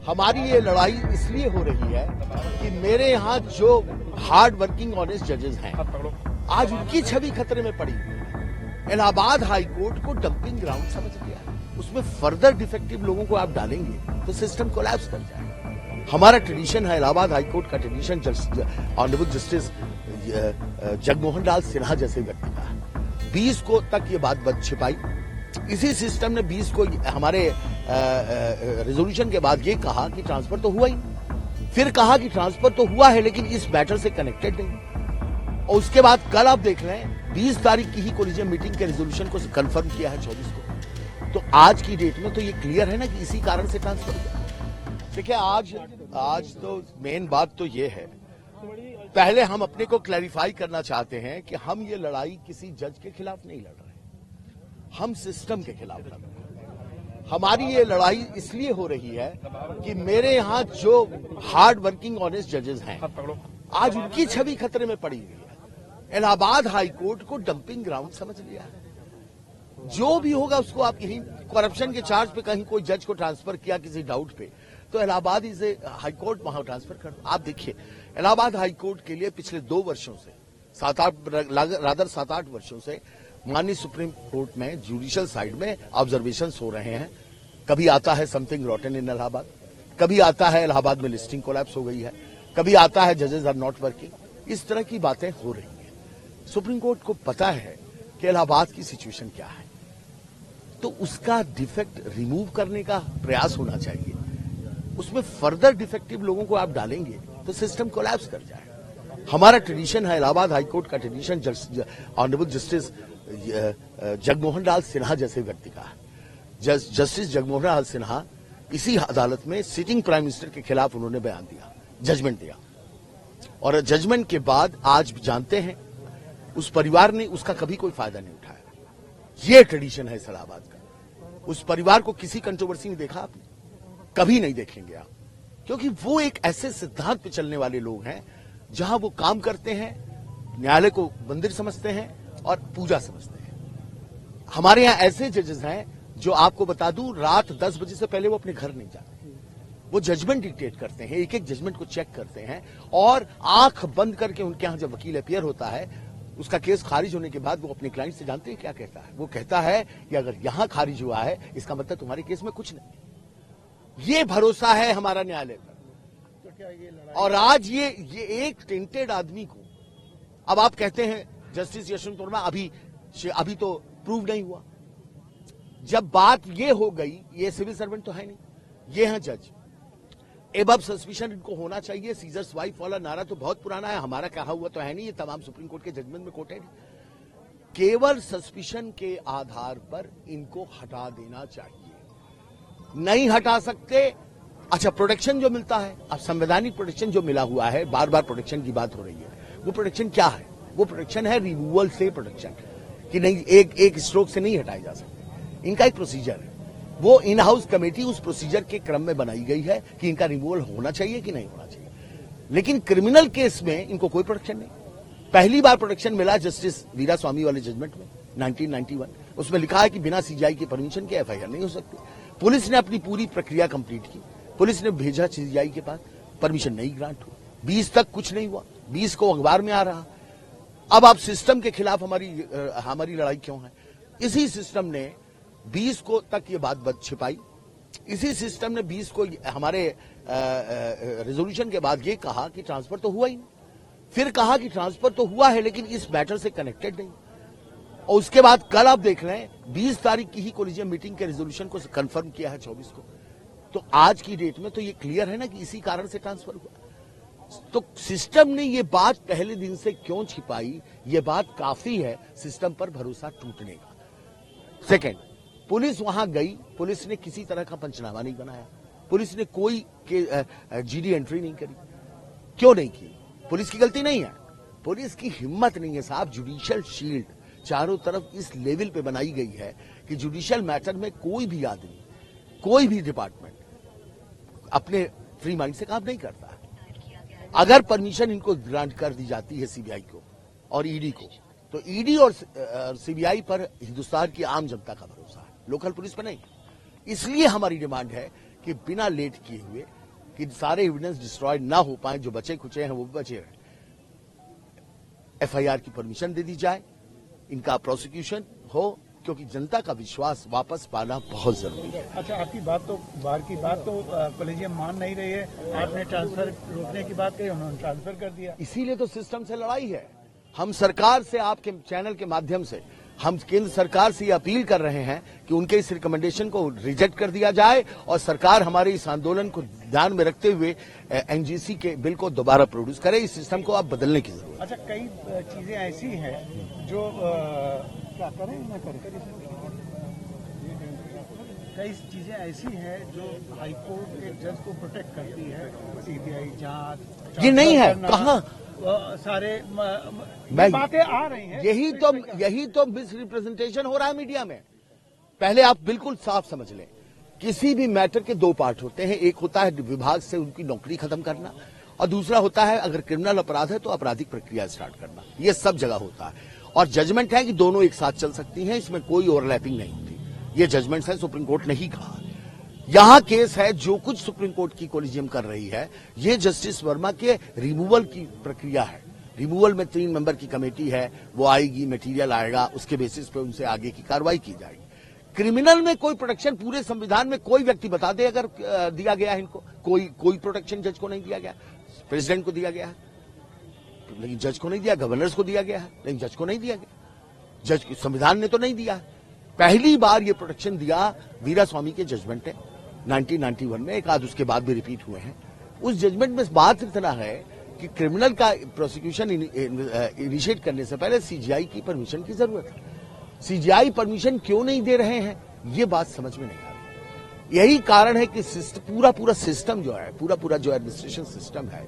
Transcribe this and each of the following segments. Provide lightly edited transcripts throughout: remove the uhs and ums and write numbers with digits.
हमारी ये लड़ाई इसलिए हो रही है कि मेरे यहाँ जो हार्ड वर्किंग ऑनेस्ट जजेस हैं, आज उनकी छवि खतरे में पड़ी हुई है। इलाहाबाद हाई कोर्ट को डंपिंग ग्राउंड समझ लिया है। उसमें फर्दर डिफेक्टिव लोगों को आप डालेंगे तो सिस्टम कोलैप्स कर जाएगा। हमारा ट्रेडिशन है, इलाहाबाद हाई कोर्ट का ट्रेडिशन ऑनरेबल जस्टिस जगमोहन लाल सिन्हा जैसे व्यक्ति का 20 को तक ये बात छिपाई। इसी सिस्टम ने 20 को हमारे रेजोल्यूशन के बाद ये कहा कि ट्रांसफर तो हुआ ही, फिर कहा कि ट्रांसफर तो हुआ है लेकिन इस मैटर से कनेक्टेड नहीं। और उसके बाद कल आप देख रहे हैं 20 तारीख की ही कोलिजियम मीटिंग के रेजोल्यूशन को कंफर्म किया है 24 को। तो आज की डेट में तो ये क्लियर है ना कि इसी कारण से ट्रांसफर हुआ। देखिए आज तो मेन बात तो ये है, पहले हम अपने को क्लैरिफाई करना चाहते हैं कि हम ये लड़ाई किसी जज के खिलाफ नहीं लड़ रहे, हम सिस्टम के खिलाफ लड़ रहे हैं। हमारी ये लड़ाई इसलिए हो रही है कि मेरे यहाँ जो हार्ड वर्किंग ऑनेस्ट जजेस हैं, आज उनकी छवि खतरे में पड़ी हुई है। इलाहाबाद हाई कोर्ट को डंपिंग ग्राउंड समझ लिया है। जो भी होगा उसको आप यही करप्शन के चार्ज पे कहीं कोई जज को ट्रांसफर किया किसी डाउट पे, तो इलाहाबाद इसे हाई कोर्ट वहां ट्रांसफर कर दो। आप देखिए इलाहाबाद हाई कोर्ट के लिए पिछले 2 वर्षों से 7-8 वर्षों से माननीय सुप्रीम कोर्ट में जुडिशियल साइड में ऑब्जर्वेशन हो रहे हैं। कभी आता है समथिंग रॉटन इन इलाहाबाद, कभी आता है इलाहाबाद में लिस्टिंग कोलैप्स हो गई है, कभी आता है जजेस आर नॉट वर्किंग। इस तरह की बातें हो रही हैं। सुप्रीम कोर्ट को पता है कि इलाहाबाद की सिचुएशन क्या है, तो उसका डिफेक्ट रिमूव करने का प्रयास होना चाहिए। उसमें फर्दर डिफेक्टिव लोगों को आप डालेंगे तो सिस्टम कोलैप्स कर जाएगा। हमारा ट्रेडिशन है, इलाहाबाद हाई कोर्ट का ट्रेडिशन ऑनरेबल जस्टिस जगमोहन लाल सिन्हा जैसे व्यक्ति का। जस्टिस जगमोहन लाल सिन्हा इसी अदालत में सिटिंग प्राइम मिनिस्टर के खिलाफ उन्होंने बयान दिया, जजमेंट दिया, और जजमेंट के बाद आज जानते हैं उस परिवार ने उसका कभी कोई फायदा नहीं उठाया। ये ट्रेडिशन है इलाहाबाद का। उस परिवार को किसी कंट्रोवर्सी में देखा आपने? कभी नहीं देखेंगे आप, क्योंकि वो एक ऐसे सिद्धांत पे चलने वाले लोग हैं जहां वो काम करते हैं, न्यायालय को मंदिर समझते हैं और पूजा समझते हैं। हमारे यहां ऐसे जजेस हैं जो आपको बता दूं रात 10 बजे से पहले वो अपने घर नहीं जाते। वो जजमेंट डिक्टेट करते हैं, एक एक जजमेंट को चेक करते हैं और आंख बंद करके उनके यहां जब वकील अपियर होता है, उसका केस खारिज होने के बाद वो अपने क्लाइंट से जानते हैं क्या कहता है। वो कहता है कि अगर यहां खारिज हुआ है इसका मतलब तुम्हारे केस में कुछ नहीं। ये भरोसा है हमारा न्यायालय पर। और आज ये एक टेंटेड आदमी को अब आप कहते हैं जस्टिस यशवंत वर्मा अभी तो प्रूव नहीं हुआ। जब बात ये हो गई, ये सिविल सर्वेंट तो है नहीं, ये हैं जज। एबव सस्पिशन इनको होना चाहिए। सीजर्स वाइफ वाला नारा तो बहुत पुराना है, हमारा कहा हुआ तो है नहीं, ये तमाम सुप्रीम कोर्ट के जजमेंट में कोटेड है। केवल सस्पिशन के आधार पर इनको हटा देना चाहिए। नहीं हटा सकते, अच्छा प्रोटेक्शन जो मिलता है, अब संवैधानिक प्रोटेक्शन जो मिला हुआ है, बार बार प्रोटेक्शन की बात हो रही है, वो प्रोटेक्शन क्या है? वो प्रोटेक्शन है रिमूवल से प्रोटेक्शन, कि नहीं एक स्ट्रोक से नहीं हटाए जा सकते। इनका एक प्रोसीजर है, वो इन हाउस कमेटी उस प्रोसीजर के क्रम में बनाई गई है कि इनका रिमूवल होना चाहिए कि नहीं होना चाहिए। लेकिन क्रिमिनल केस में इनको कोई प्रोटेक्शन नहीं। पहली बार प्रोटेक्शन मिला जस्टिस वीरा स्वामी वाले जजमेंट में 1991। उसमें लिखा है कि बिना सीजीआई की परमिशन के एफआईआर नहीं हो सकती। पुलिस ने अपनी पूरी प्रक्रिया कंप्लीट की, पुलिस ने भेजा सीजीआई के पास, परमिशन नहीं ग्रांट हुई। 20 तक कुछ नहीं हुआ, 20 को अखबार में आ रहा। अब आप सिस्टम के खिलाफ हमारी लड़ाई क्यों है? इसी सिस्टम ने 20 को तक ये बात छिपाई। इसी सिस्टम ने 20 को हमारे रेजोल्यूशन के बाद ये कहा कि ट्रांसफर तो हुआ ही नहीं, फिर कहा कि ट्रांसफर तो हुआ है लेकिन इस मैटर से कनेक्टेड नहीं। और उसके बाद कल आप देख रहे हैं 20 तारीख की ही कोलिजियम मीटिंग के रेजोल्यूशन को कंफर्म किया है 24 को। तो आज की डेट में तो ये क्लियर है ना कि इसी कारण से ट्रांसफर हुआ। तो सिस्टम ने ये बात पहले दिन से क्यों छिपाई? ये बात काफी है सिस्टम पर भरोसा टूटने का। सेकंड, पुलिस वहां गई, पुलिस ने किसी तरह का पंचनामा नहीं बनाया, पुलिस ने कोई जीडी एंट्री नहीं करी। क्यों नहीं की? पुलिस की गलती नहीं है, पुलिस की हिम्मत नहीं है साहब। जुडिशियल शील्ड चारों तरफ इस लेवल पे बनाई गई है कि जुडिशियल मैटर में कोई भी आदमी, कोई भी डिपार्टमेंट अपने फ्री माइंड से काम नहीं करता है। अगर परमिशन इनको ग्रांट कर दी जाती है सीबीआई को और ईडी को, तो ईडी और सीबीआई पर हिंदुस्तान की आम जनता का भरोसा है, लोकल पुलिस पर नहीं। इसलिए हमारी डिमांड है कि बिना लेट किए हुए कि सारे एविडेंस डिस्ट्रॉय ना हो पाए, जो बचे खुचे हैं वो बचे रहे, एफआईआर की परमिशन दे दी जाए, इनका प्रोसिक्यूशन हो, क्योंकि जनता का विश्वास वापस पाना बहुत जरूरी है। अच्छा, आपकी बात तो बार की बात तो कॉलेजियम मान नहीं रही है, आपने ट्रांसफर रोकने की बात कही, उन्होंने ट्रांसफर कर दिया। इसीलिए तो सिस्टम से लड़ाई है। हम सरकार से, आपके चैनल के माध्यम से हम केंद्र सरकार से ये अपील कर रहे हैं कि उनके इस रिकमेंडेशन को रिजेक्ट कर दिया जाए और सरकार हमारे इस आंदोलन को ध्यान में रखते हुए एनजीसी के बिल को दोबारा प्रोड्यूस करे। इस सिस्टम को आप बदलने की जरूरत है। अच्छा, कई चीजें ऐसी हैं जो क्या करें ना करें, कई चीजें ऐसी हैं जो हाईकोर्ट के जज को प्रोटेक्ट करती है, सीबीआई जांच, ये नहीं है कहाँ सारे बातें आ रही हैं। यही तो मिस रिप्रेजेंटेशन हो रहा है मीडिया में। पहले आप बिल्कुल साफ समझ लें, किसी भी मैटर के दो पार्ट होते हैं। एक होता है विभाग से उनकी नौकरी खत्म करना, और दूसरा होता है अगर क्रिमिनल अपराध है तो आपराधिक प्रक्रिया स्टार्ट करना। ये सब जगह होता है और जजमेंट है कि दोनों एक साथ चल सकती हैं, इसमें कोई ओवरलैपिंग नहीं होती। ये जजमेंट है, सुप्रीम कोर्ट ने ही कहा। यहां केस है, जो कुछ सुप्रीम कोर्ट की कोलिजियम कर रही है, ये जस्टिस वर्मा के रिमूवल की प्रक्रिया है। रिमूवल में 3 मेंबर की कमेटी है, वो आएगी, मटेरियल आएगा, उसके बेसिस पे उनसे आगे की कार्रवाई की जाएगी। क्रिमिनल में कोई प्रोटेक्शन पूरे संविधान में कोई व्यक्ति बता दे अगर दिया गया है इनको, कोई प्रोटेक्शन जज को नहीं दिया गया। प्रेसिडेंट को दिया गया है लेकिन जज को नहीं दिया, गवर्नर्स को दिया गया है लेकिन जज को नहीं दिया गया। जज संविधान ने तो नहीं दिया। पहली बार ये प्रोटेक्शन दिया वीरा स्वामी के जजमेंट है 1991 में, एक आध उसके बाद भी रिपीट हुए हैं। उस जजमेंट में बात इतना है कि क्रिमिनल का प्रोसिक्यूशन इनिशिएट करने से पहले सीजीआई की परमिशन की जरूरत है। सीजीआई परमिशन क्यों नहीं दे रहे हैं, ये बात समझ में नहीं आ रही। यही कारण है कि पूरा सिस्टम जो है, पूरा जो एडमिनिस्ट्रेशन सिस्टम है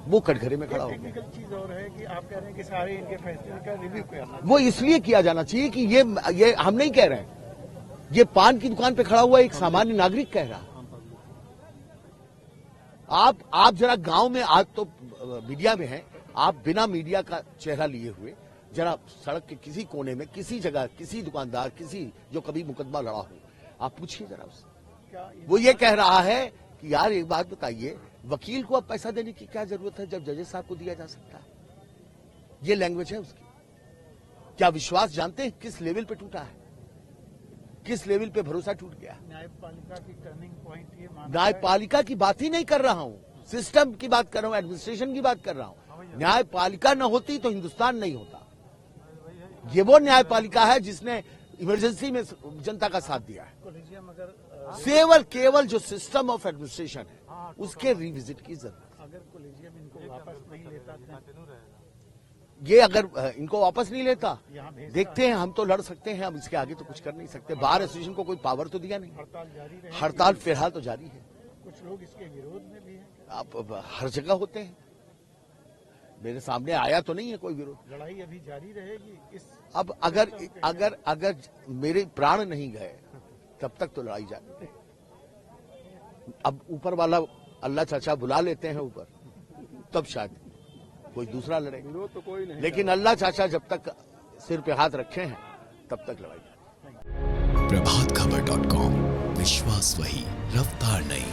वो कटघरे में खड़ा हो गया। टेक्निकल चीज और है कि आप कह रहे हैं कि सारे इनके फैसले का रिव्यू करना, वो इसलिए किया जाना चाहिए कि ये हम नहीं कह रहे हैं, ये पान की दुकान पे खड़ा हुआ एक सामान्य नागरिक कह रहा। आप जरा गांव में, आज तो मीडिया में है, आप बिना मीडिया का चेहरा लिए हुए जरा सड़क के किसी कोने में, किसी जगह, किसी दुकानदार, किसी जो कभी मुकदमा लड़ा हो, आप पूछिए जरा उससे। वो ये कह रहा है कि यार एक बात बताइए, वकील को अब पैसा देने की क्या जरूरत है जब जजेस साहब को दिया जा सकता है। ये लैंग्वेज है उसकी। क्या विश्वास जानते हैं किस लेवल पे टूटा है, किस लेवल पे भरोसा टूट गया। न्यायपालिका की टर्निंग पॉइंट ये माना, न्यायपालिका की बात ही नहीं कर रहा हूं, सिस्टम की बात कर रहा हूं, एडमिनिस्ट्रेशन की बात कर रहा हूं। न्यायपालिका न होती तो हिंदुस्तान नहीं होता। ये वो न्यायपालिका है जिसने इमरजेंसी में जनता का साथ दिया है। केवल जो सिस्टम ऑफ एडमिनिस्ट्रेशन है उसके रिविजिट की जरूरत। अगर कॉलेजियम इनको वापस नहीं लेता, ये अगर इनको वापस नहीं लेता, देखते हैं, हम तो लड़ सकते हैं, हम इसके आगे तो कुछ कर नहीं सकते। बार एसोसिएशन को कोई पावर तो दिया नहीं। हड़ताल जारी रहे, हड़ताल फिलहाल तो जारी है। कुछ लोग इसके विरोध में भी हैं। आप हर जगह होते हैं, मेरे सामने आया तो नहीं है कोई विरोध। लड़ाई अभी जारी रहेगी इस। अब अगर मेरे प्राण नहीं गए तब तक तो लड़ाई जारी। अब ऊपर वाला अल्लाह चाचा बुला लेते हैं ऊपर, तब शायद कोई दूसरा लड़े। विरोध तो कोई नहीं, लेकिन अल्लाह चाचा जब तक सिर पे हाथ रखे हैं तब तक लड़ाई जारी। प्रभातखबर.com, विश्वास वही, रफ्तार नहीं।